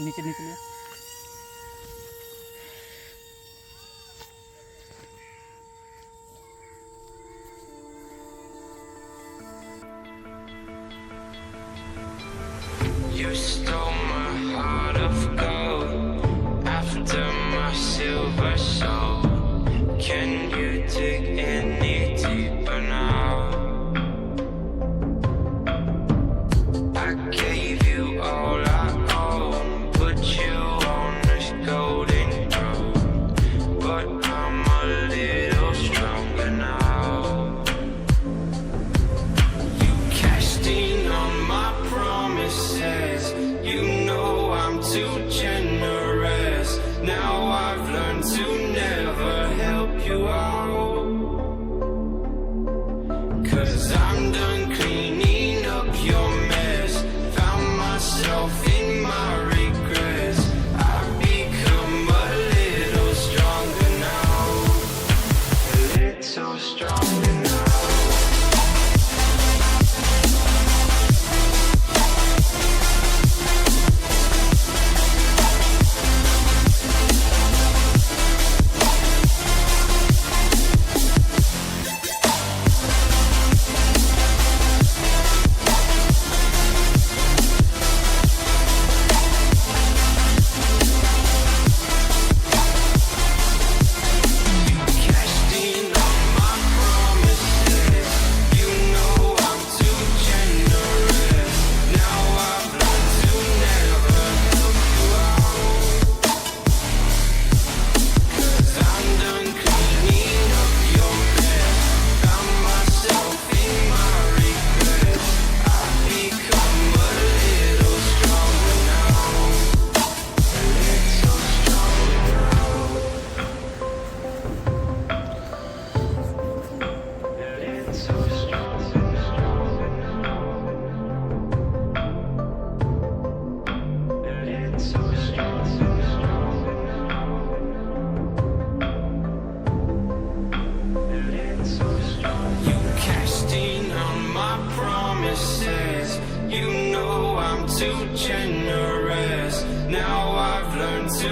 नीचे नीचे लिया। You stole my heart of gold after my silver soul. Can you dig any deeper now? I gave you all I own, put you on this golden throne, but I'm a little stronger now. You cashed in on my promises. You know I'm too generous. Now I've learned to never help you out. 'Cause I'm done cleaning up your mess. Found myself in my regrets. I've become a little stronger now. A little stronger now. You cashed in on my promises. You know I'm too generous. Now I've learned to